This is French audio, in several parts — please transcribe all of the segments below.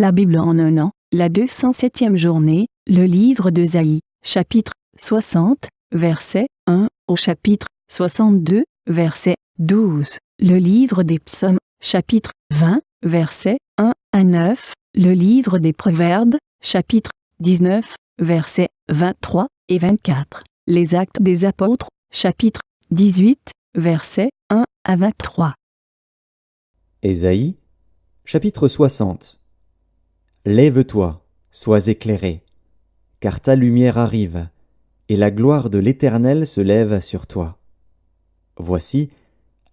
La Bible en un an, la 207e journée, le livre d'Ésaïe, chapitre 60, verset 1 au chapitre 62, verset 12. Le livre des psaumes, chapitre 20, verset 1 à 9. Le livre des proverbes, chapitre 19, versets 23 et 24. Les actes des apôtres, chapitre 18, versets 1 à 23. Ésaïe, chapitre 60. Lève-toi, sois éclairé, car ta lumière arrive, et la gloire de l'Éternel se lève sur toi. Voici,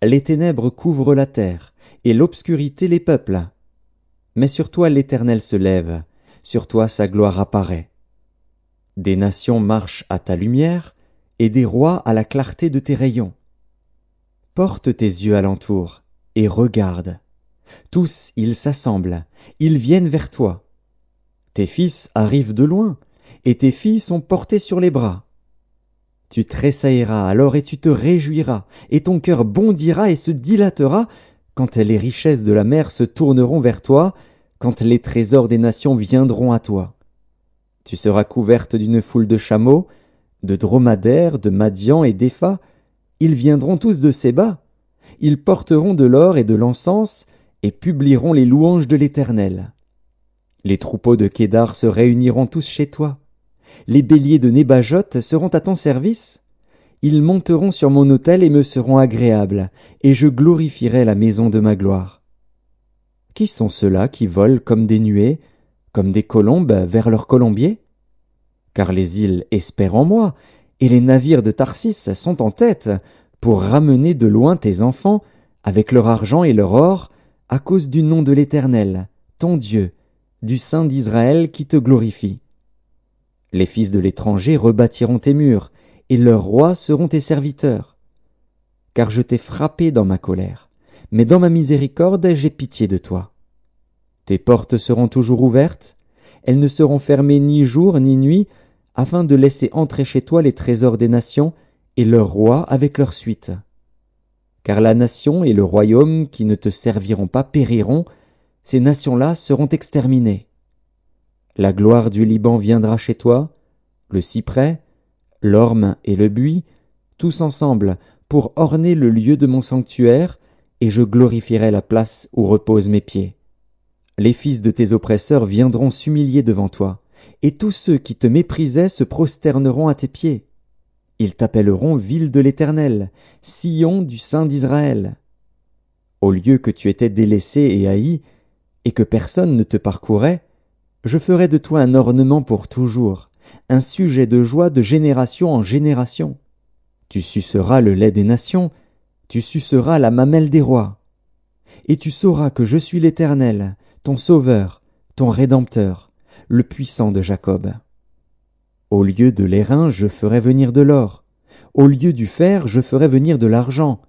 les ténèbres couvrent la terre, et l'obscurité les peuples. Mais sur toi l'Éternel se lève, sur toi sa gloire apparaît. Des nations marchent à ta lumière, et des rois à la clarté de tes rayons. Porte tes yeux alentour, et regarde. Tous ils s'assemblent, ils viennent vers toi. Tes fils arrivent de loin, et tes filles sont portées sur les bras. Tu tressailleras alors et tu te réjouiras, et ton cœur bondira et se dilatera, quand les richesses de la mer se tourneront vers toi, quand les trésors des nations viendront à toi. Tu seras couverte d'une foule de chameaux, de dromadaires, de Madian et d'Épha. Ils viendront tous de Séba. Ils porteront de l'or et de l'encens, et publieront les louanges de l'Éternel. Les troupeaux de Kédar se réuniront tous chez toi. Les béliers de Nébajoth seront à ton service. Ils monteront sur mon autel et me seront agréables, et je glorifierai la maison de ma gloire. Qui sont ceux-là qui volent comme des nuées, comme des colombes vers leur colombier? Car les îles espèrent en moi, et les navires de Tarsis sont en tête, pour ramener de loin tes enfants, avec leur argent et leur or, à cause du nom de l'Éternel, ton Dieu, du Saint d'Israël qui te glorifie. Les fils de l'étranger rebâtiront tes murs, et leurs rois seront tes serviteurs. Car je t'ai frappé dans ma colère, mais dans ma miséricorde j'ai pitié de toi. Tes portes seront toujours ouvertes, elles ne seront fermées ni jour ni nuit, afin de laisser entrer chez toi les trésors des nations, et leurs rois avec leur suite. Car la nation et le royaume qui ne te serviront pas périront, ces nations-là seront exterminées. La gloire du Liban viendra chez toi, le cyprès, l'orme et le buis, tous ensemble, pour orner le lieu de mon sanctuaire, et je glorifierai la place où reposent mes pieds. Les fils de tes oppresseurs viendront s'humilier devant toi, et tous ceux qui te méprisaient se prosterneront à tes pieds. Ils t'appelleront ville de l'Éternel, Sion du Saint d'Israël. Au lieu que tu étais délaissé et haï, et que personne ne te parcourait, je ferai de toi un ornement pour toujours, un sujet de joie de génération en génération. Tu suceras le lait des nations, tu suceras la mamelle des rois. Et tu sauras que je suis l'Éternel, ton Sauveur, ton Rédempteur, le puissant de Jacob. Au lieu de l'airain, je ferai venir de l'or. Au lieu du fer, je ferai venir de l'argent.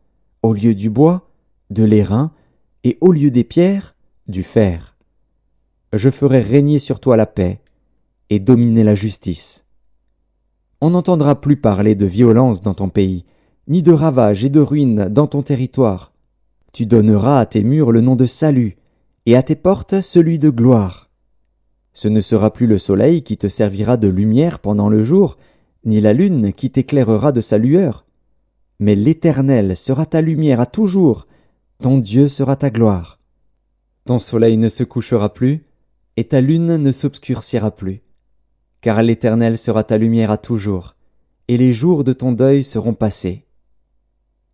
Au lieu du bois, de l'airain, et au lieu des pierres, du fer. Je ferai régner sur toi la paix, et dominer la justice. On n'entendra plus parler de violence dans ton pays, ni de ravages et de ruines dans ton territoire. Tu donneras à tes murs le nom de salut, et à tes portes celui de gloire. Ce ne sera plus le soleil qui te servira de lumière pendant le jour, ni la lune qui t'éclairera de sa lueur. Mais l'Éternel sera ta lumière à toujours, ton Dieu sera ta gloire. Ton soleil ne se couchera plus, et ta lune ne s'obscurcira plus. Car l'Éternel sera ta lumière à toujours, et les jours de ton deuil seront passés.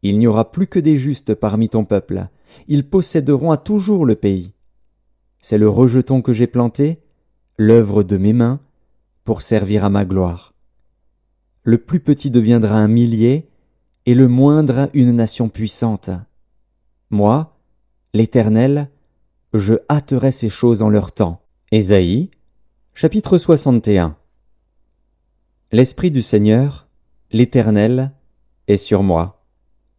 Il n'y aura plus que des justes parmi ton peuple, ils posséderont à toujours le pays. C'est le rejeton que j'ai planté, l'œuvre de mes mains, pour servir à ma gloire. Le plus petit deviendra un millier, et le moindre une nation puissante. Moi, l'Éternel, je hâterai ces choses en leur temps. Ésaïe, chapitre 61. L'Esprit du Seigneur, l'Éternel, est sur moi,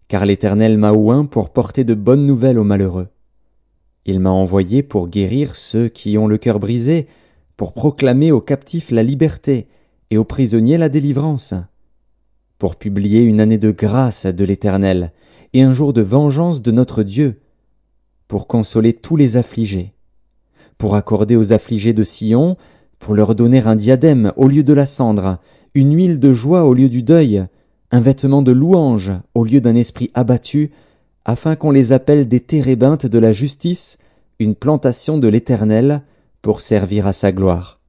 car l'Éternel m'a oint pour porter de bonnes nouvelles aux malheureux. Il m'a envoyé pour guérir ceux qui ont le cœur brisé, pour proclamer aux captifs la liberté et aux prisonniers la délivrance, pour publier une année de grâce de l'Éternel et un jour de vengeance de notre Dieu, pour consoler tous les affligés, pour accorder aux affligés de Sion, pour leur donner un diadème au lieu de la cendre, une huile de joie au lieu du deuil, un vêtement de louange au lieu d'un esprit abattu, afin qu'on les appelle des térébintes de la justice, une plantation de l'Éternel, pour servir à sa gloire.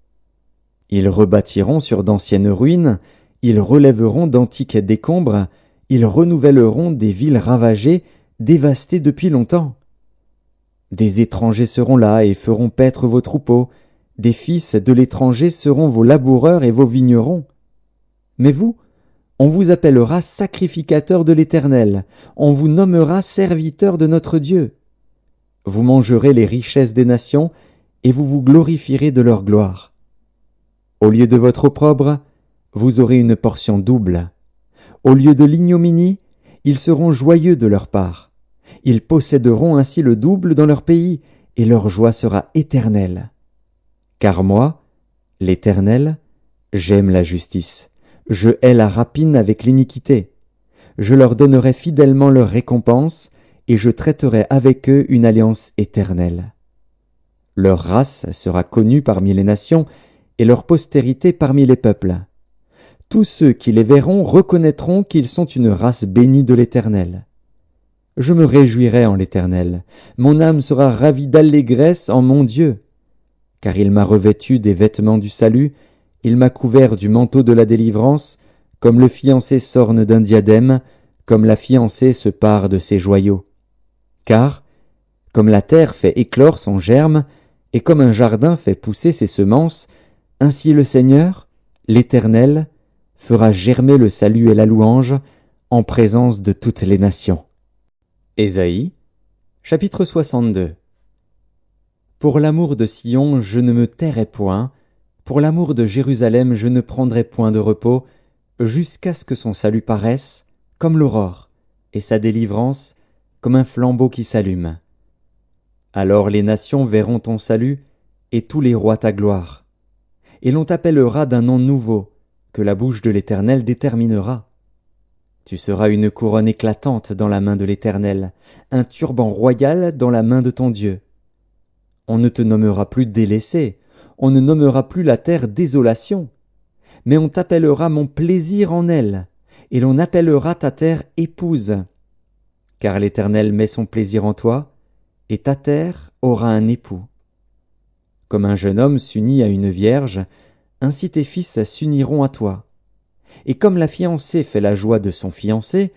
Ils rebâtiront sur d'anciennes ruines, ils relèveront d'antiques décombres, ils renouvelleront des villes ravagées, dévastées depuis longtemps. Des étrangers seront là et feront paître vos troupeaux, des fils de l'étranger seront vos laboureurs et vos vignerons. Mais vous, on vous appellera sacrificateurs de l'Éternel, on vous nommera serviteurs de notre Dieu. Vous mangerez les richesses des nations, et vous vous glorifierez de leur gloire. Au lieu de votre opprobre, vous aurez une portion double. Au lieu de l'ignominie, ils seront joyeux de leur part. Ils posséderont ainsi le double dans leur pays, et leur joie sera éternelle. Car moi, l'Éternel, j'aime la justice. Je hais la rapine avec l'iniquité. Je leur donnerai fidèlement leur récompense, et je traiterai avec eux une alliance éternelle. Leur race sera connue parmi les nations, et leur postérité parmi les peuples. Tous ceux qui les verront reconnaîtront qu'ils sont une race bénie de l'Éternel. Je me réjouirai en l'Éternel, mon âme sera ravie d'allégresse en mon Dieu. Car il m'a revêtu des vêtements du salut, il m'a couvert du manteau de la délivrance, comme le fiancé s'orne d'un diadème, comme la fiancée se pare de ses joyaux. Car, comme la terre fait éclore son germe, et comme un jardin fait pousser ses semences, ainsi le Seigneur, l'Éternel, fera germer le salut et la louange en présence de toutes les nations. Ésaïe, chapitre 62. Pour l'amour de Sion, je ne me tairai point, pour l'amour de Jérusalem, je ne prendrai point de repos, jusqu'à ce que son salut paraisse, comme l'aurore, et sa délivrance, comme un flambeau qui s'allume. Alors les nations verront ton salut, et tous les rois ta gloire. Et l'on t'appellera d'un nom nouveau, que la bouche de l'Éternel déterminera. Tu seras une couronne éclatante dans la main de l'Éternel, un turban royal dans la main de ton Dieu. On ne te nommera plus délaissé, on ne nommera plus la terre désolation, mais on t'appellera mon plaisir en elle, et l'on appellera ta terre épouse. Car l'Éternel met son plaisir en toi, et ta terre aura un époux. Comme un jeune homme s'unit à une vierge, ainsi tes fils s'uniront à toi. Et comme la fiancée fait la joie de son fiancé,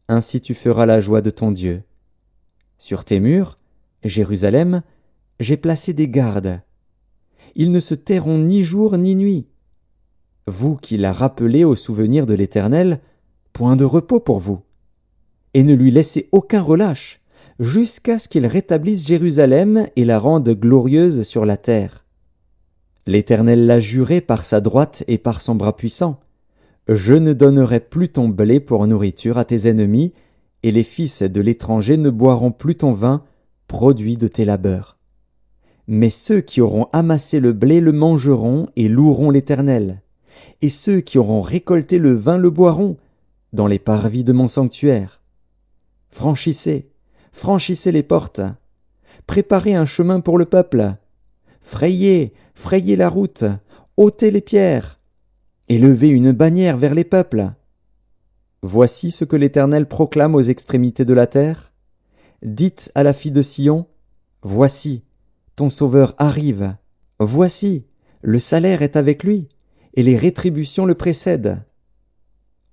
ainsi tu feras la joie de ton Dieu. Sur tes murs, Jérusalem, j'ai placé des gardes. Ils ne se tairont ni jour ni nuit. Vous qui la rappelez au souvenir de l'Éternel, point de repos pour vous. Et ne lui laissez aucun relâche, jusqu'à ce qu'il rétablisse Jérusalem et la rende glorieuse sur la terre. L'Éternel l'a juré par sa droite et par son bras puissant. Je ne donnerai plus ton blé pour nourriture à tes ennemis, et les fils de l'étranger ne boiront plus ton vin, produit de tes labeurs. Mais ceux qui auront amassé le blé le mangeront et loueront l'Éternel. Et ceux qui auront récolté le vin le boiront, dans les parvis de mon sanctuaire. Franchissez, franchissez les portes. Préparez un chemin pour le peuple. Frayez, frayez la route, ôtez les pierres. Élevez une bannière vers les peuples. Voici ce que l'Éternel proclame aux extrémités de la terre. Dites à la fille de Sion, voici, ton Sauveur arrive. Voici, le salaire est avec lui, et les rétributions le précèdent.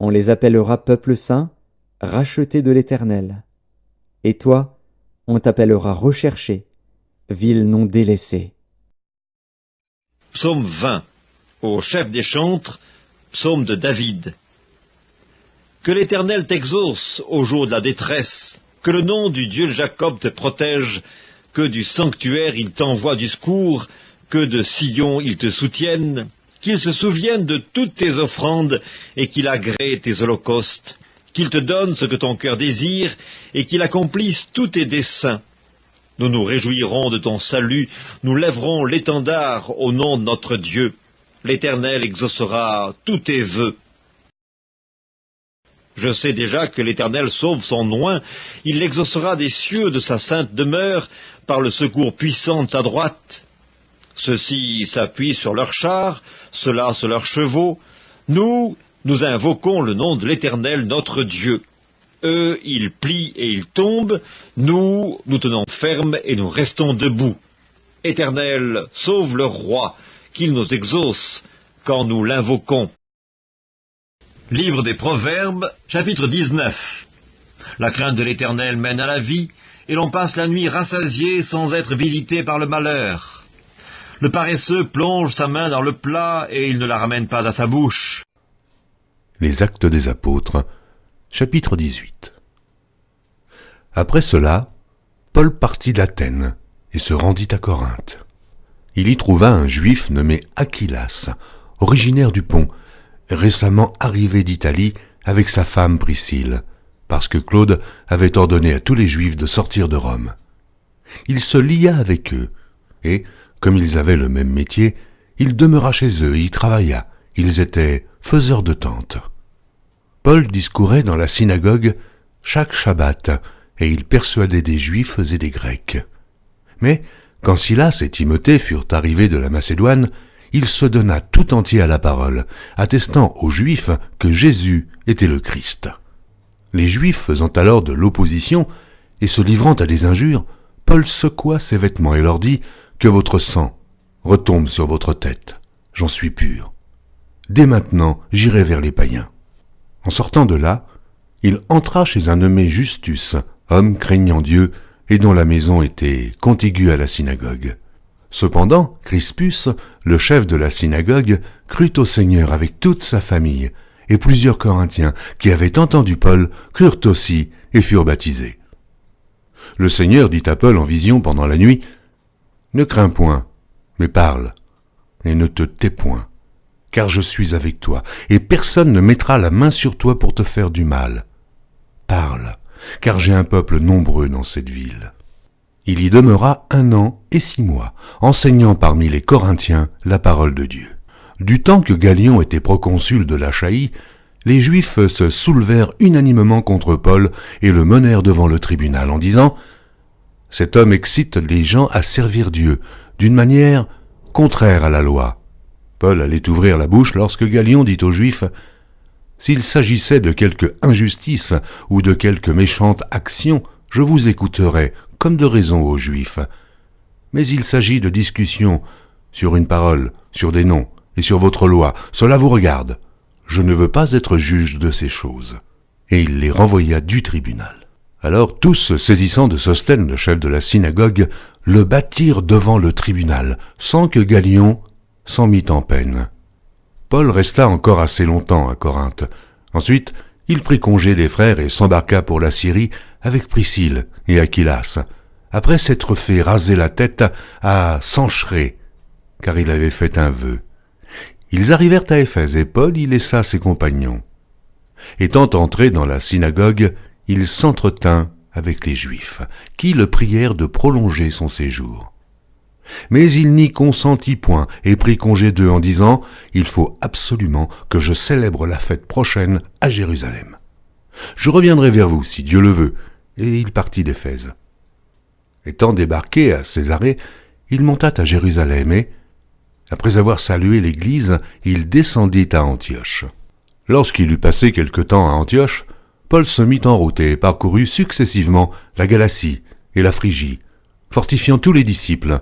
On les appellera peuple saint, racheté de l'Éternel. Et toi, on t'appellera recherché, ville non délaissée. Psaume 20. Au chef des chantres, psaume de David. Que l'Éternel t'exauce au jour de la détresse, que le nom du Dieu de Jacob te protège, que du sanctuaire il t'envoie du secours, que de Sion il te soutienne, qu'il se souvienne de toutes tes offrandes et qu'il agrée tes holocaustes, qu'il te donne ce que ton cœur désire et qu'il accomplisse tous tes desseins. Nous nous réjouirons de ton salut, nous lèverons l'étendard au nom de notre Dieu. L'Éternel exaucera tous tes vœux. Je sais déjà que l'Éternel sauve son oint, il l'exaucera des cieux de sa sainte demeure, par le secours puissant de sa droite. Ceux-ci s'appuient sur leurs chars, ceux-là sur leurs chevaux. Nous invoquons le nom de l'Éternel notre Dieu. Eux, ils plient et ils tombent. Nous tenons ferme et nous restons debout. Éternel, sauve le roi, qu'il nous exauce quand nous l'invoquons. Livre des Proverbes, chapitre 19. La crainte de l'Éternel mène à la vie, et l'on passe la nuit rassasié sans être visité par le malheur. Le paresseux plonge sa main dans le plat et il ne la ramène pas à sa bouche. Les Actes des Apôtres, chapitre 18. Après cela, Paul partit d'Athènes et se rendit à Corinthe. Il y trouva un juif nommé Aquilas, originaire du Pont, récemment arrivé d'Italie avec sa femme Priscille, parce que Claude avait ordonné à tous les Juifs de sortir de Rome. Il se lia avec eux, et, comme ils avaient le même métier, il demeura chez eux et y travailla. Ils étaient faiseurs de tentes. Paul discourait dans la synagogue chaque Shabbat, et il persuadait des Juifs et des Grecs. Mais, quand Silas et Timothée furent arrivés de la Macédoine, il se donna tout entier à la parole, attestant aux Juifs que Jésus était le Christ. Les Juifs faisant alors de l'opposition et se livrant à des injures, Paul secoua ses vêtements et leur dit « Que votre sang retombe sur votre tête, j'en suis pur. Dès maintenant, j'irai vers les païens. » En sortant de là, il entra chez un nommé Justus, homme craignant Dieu, et dont la maison était contiguë à la synagogue. Cependant, Crispus, le chef de la synagogue, crut au Seigneur avec toute sa famille, et plusieurs Corinthiens qui avaient entendu Paul crurent aussi et furent baptisés. Le Seigneur dit à Paul en vision pendant la nuit, « Ne crains point, mais parle, et ne te tais point, car je suis avec toi, et personne ne mettra la main sur toi pour te faire du mal. Parle, car j'ai un peuple nombreux dans cette ville. » Il y demeura 1 an et 6 mois, enseignant parmi les Corinthiens la parole de Dieu. Du temps que Galion était proconsul de l'Achaïe, les Juifs se soulevèrent unanimement contre Paul et le menèrent devant le tribunal en disant « Cet homme excite les gens à servir Dieu d'une manière contraire à la loi. » Paul allait ouvrir la bouche lorsque Galion dit aux Juifs « S'il s'agissait de quelque injustice ou de quelque méchante action, je vous écouterais comme de raison aux Juifs. Mais il s'agit de discussions sur une parole, sur des noms et sur votre loi. Cela vous regarde. Je ne veux pas être juge de ces choses. » Et il les renvoya du tribunal. Alors tous, saisissant de Sosthène, le chef de la synagogue, le battirent devant le tribunal, sans que Galion s'en mît en peine. Paul resta encore assez longtemps à Corinthe. Ensuite, il prit congé des frères et s'embarqua pour la Syrie avec Priscille et Aquilas, après s'être fait raser la tête à Sanchéré, car il avait fait un vœu. Ils arrivèrent à Éphèse et Paul y laissa ses compagnons. Étant entré dans la synagogue, il s'entretint avec les Juifs, qui le prièrent de prolonger son séjour. Mais il n'y consentit point et prit congé d'eux en disant « Il faut absolument que je célèbre la fête prochaine à Jérusalem. Je reviendrai vers vous, si Dieu le veut. » Et il partit d'Éphèse. Étant débarqué à Césarée, il monta à Jérusalem et, après avoir salué l'Église, il descendit à Antioche. Lorsqu'il eut passé quelque temps à Antioche, Paul se mit en route et parcourut successivement la Galatie et la Phrygie, fortifiant tous les disciples